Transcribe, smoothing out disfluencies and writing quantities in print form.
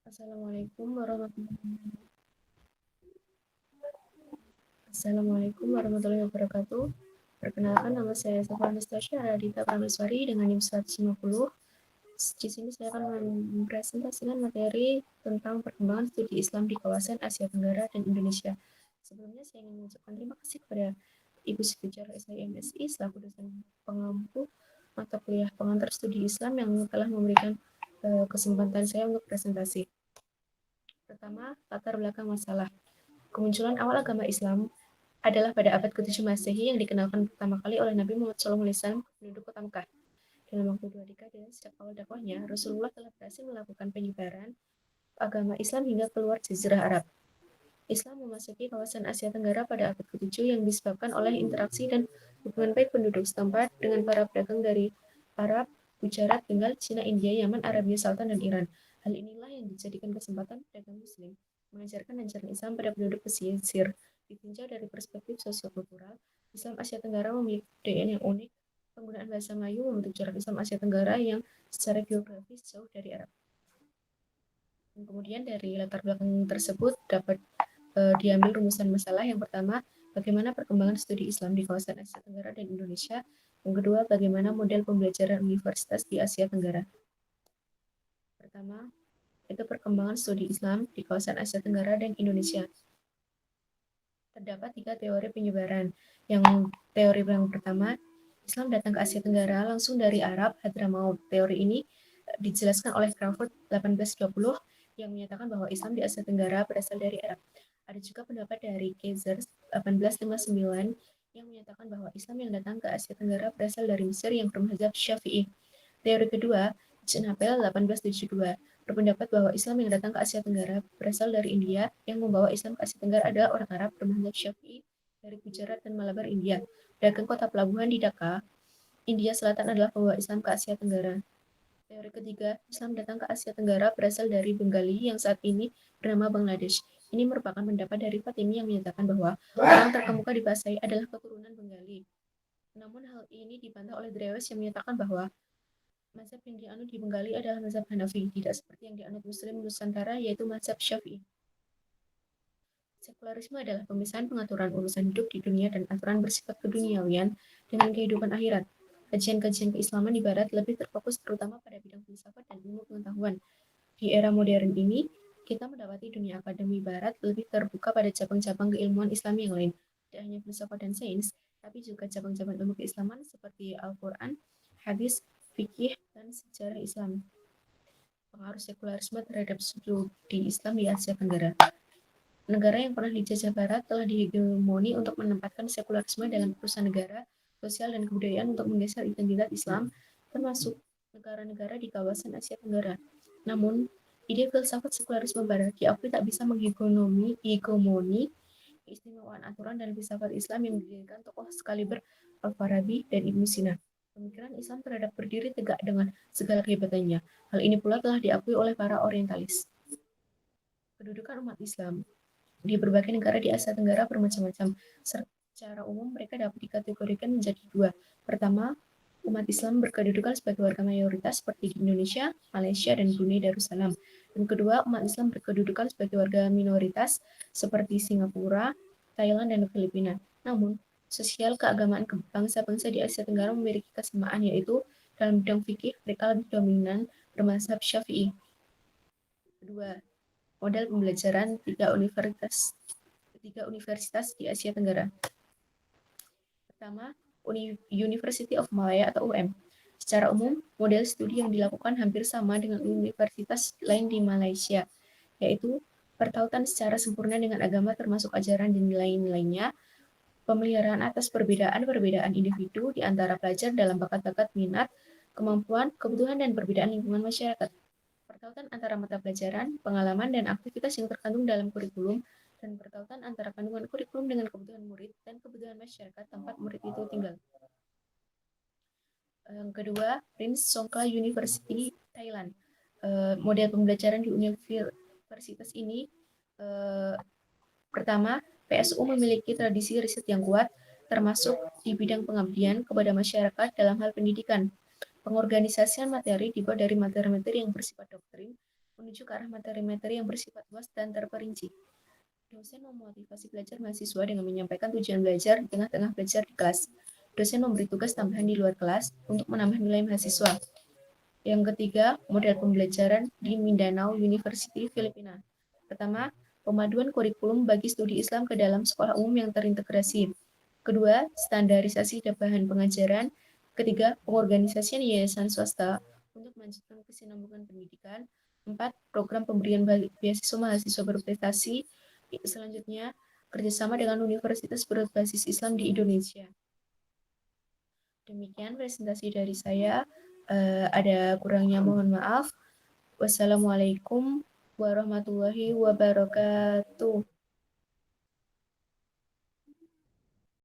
Assalamualaikum warahmatullahi wabarakatuh. Perkenalkan, nama saya Safar Anastasia Radita Prameswari dengan NIM 150. Di sini saya akan mempresentasikan materi tentang perkembangan studi Islam di kawasan Asia Tenggara dan Indonesia. Sebelumnya saya ingin mengucapkan terima kasih kepada Ibu Sekretariat SIMSI selaku dosen pengampu mata kuliah pengantar studi Islam yang telah memberikan kesempatan saya untuk presentasi. Pertama, latar belakang masalah. Kemunculan awal agama Islam adalah pada abad ke-7 Masehi yang dikenalkan pertama kali oleh Nabi Muhammad SAW ke penduduk kota Mekah. Dalam waktu 2 dekade sejak awal dakwahnya, Rasulullah telah berhasil melakukan penyebaran agama Islam hingga keluar Jazirah Arab. Islam memasuki kawasan Asia Tenggara pada abad ke-7 yang disebabkan oleh interaksi dan hubungan baik penduduk setempat dengan para pedagang dari Arab, Gujarat, Bengal, Cina, India, Yaman, Arabia Selatan, dan Iran. Hal inilah yang dijadikan kesempatan pedagang Muslim mengajarkan ajaran Islam pada penduduk pesisir. Ditinjau dari perspektif sosiokultural, Islam Asia Tenggara memiliki kebudayaan yang unik. Penggunaan bahasa Melayu membentuk corak Islam Asia Tenggara yang secara geografis jauh dari Arab. Dan kemudian dari latar belakang tersebut dapat diambil rumusan masalah. Yang pertama, bagaimana perkembangan studi Islam di kawasan Asia Tenggara dan Indonesia. Yang kedua, bagaimana model pembelajaran universitas di Asia Tenggara. Pertama, itu perkembangan studi Islam di kawasan Asia Tenggara dan Indonesia. Terdapat 3 teori penyebaran. Yang teori yang pertama, Islam datang ke Asia Tenggara langsung dari Arab, Hadramaut. Teori ini dijelaskan oleh Crawford 1820 yang menyatakan bahwa Islam di Asia Tenggara berasal dari Arab. Ada juga pendapat dari Kaiser 1859 yang menyatakan bahwa Islam yang datang ke Asia Tenggara berasal dari Mesir yang bermazhab Syafi'i. Teori kedua, Ibn Hambal 1872 berpendapat bahwa Islam yang datang ke Asia Tenggara berasal dari India. Yang membawa Islam ke Asia Tenggara adalah orang Arab bermazhab Syafi'i dari Gujarat dan Malabar, India. Dagang kota pelabuhan di Dhaka, India Selatan adalah pembawa Islam ke Asia Tenggara. Teori ketiga, Islam datang ke Asia Tenggara berasal dari Bengali yang saat ini bernama Bangladesh. Ini merupakan pendapat dari Fatimi yang menyatakan bahwa orang terkemuka di Pasai adalah keturunan Bengali. Namun hal ini dibantah oleh Drewes yang menyatakan bahwa mazhab yang dianut di Bengali adalah mazhab Hanafi, tidak seperti yang dianut Muslim Nusantara yaitu mazhab Syafi'i. Sekularisme adalah pemisahan pengaturan urusan hidup di dunia dan aturan bersifat keduniawian dengan kehidupan akhirat. Kajian-kajian keislaman di Barat lebih terfokus terutama pada bidang filsafat dan ilmu pengetahuan. Di era modern ini, kita mendapati dunia akademi Barat lebih terbuka pada cabang-cabang keilmuan Islam yang lain, tidak hanya filsafat dan sains, tapi juga cabang-cabang ilmu keislaman seperti Al-Quran, hadis, fikih, dan sejarah Islam. Pengaruh sekularisme terhadap studi Islam di Asia Tenggara. Negara yang pernah dijajah Barat telah dihegemoni untuk menempatkan sekularisme dalam urusan negara, sosial, dan kebudayaan untuk menggeser identitas Islam, termasuk negara-negara di kawasan Asia Tenggara. Namun, ide filsafat sekularisme Barat diakui tak bisa menghegemoni keistimewaan aturan dan filsafat Islam yang didirikan tokoh sekaliber Al-Farabi dan Ibnu Sina. Pemikiran Islam terhadap berdiri tegak dengan segala kehebatannya. Hal ini pula telah diakui oleh para orientalis. Kedudukan umat Islam di berbagai negara di Asia Tenggara bermacam-macam. Secara umum mereka dapat dikategorikan menjadi dua. Pertama, umat Islam berkedudukan sebagai warga mayoritas seperti di Indonesia, Malaysia, dan Brunei Darussalam. Dan kedua, umat Islam berkedudukan sebagai warga minoritas seperti Singapura, Thailand, dan Filipina. Namun, sosial keagamaan bangsa-bangsa di Asia Tenggara memiliki kesamaan, yaitu dalam bidang fikih mereka lebih dominan bermazhab Syafi'i. Kedua, model pembelajaran tiga universitas di Asia Tenggara. Pertama, University of Malaya atau UM. Secara umum, model studi yang dilakukan hampir sama dengan universitas lain di Malaysia, yaitu pertautan secara sempurna dengan agama termasuk ajaran dan nilai-nilainya, pemeliharaan atas perbedaan-perbedaan individu di antara pelajar dalam bakat-bakat minat, kemampuan, kebutuhan, dan perbedaan lingkungan masyarakat. Pertautan antara mata pelajaran, pengalaman, dan aktivitas yang terkandung dalam kurikulum, dan pertautan antara kandungan kurikulum dengan kebutuhan murid dan kebutuhan masyarakat tempat murid itu tinggal. Yang kedua, Prince Songkla University, Thailand. Model pembelajaran di universitas ini pertama, PSU memiliki tradisi riset yang kuat, termasuk di bidang pengabdian kepada masyarakat dalam hal pendidikan. Pengorganisasian materi dibuat dari materi-materi yang bersifat doktrin, menuju ke arah materi-materi yang bersifat luas dan terperinci. Dosen memotivasi belajar mahasiswa dengan menyampaikan tujuan belajar di tengah-tengah belajar di kelas. Dosen memberi tugas tambahan di luar kelas untuk menambah nilai mahasiswa. Yang ketiga, model pembelajaran di Mindanao University, Filipina. Pertama, pemaduan kurikulum bagi studi Islam ke dalam sekolah umum yang terintegrasi. Kedua, standarisasi dan bahan pengajaran. Ketiga, pengorganisasian yayasan swasta untuk melanjutkan kesinambungan pendidikan. Empat, program pemberian beasiswa mahasiswa berprestasi. Selanjutnya, kerjasama dengan universitas berbasis Islam di Indonesia. Demikian presentasi dari saya. Ada kurangnya mohon maaf. Wassalamualaikum warahmatullahi wabarakatuh.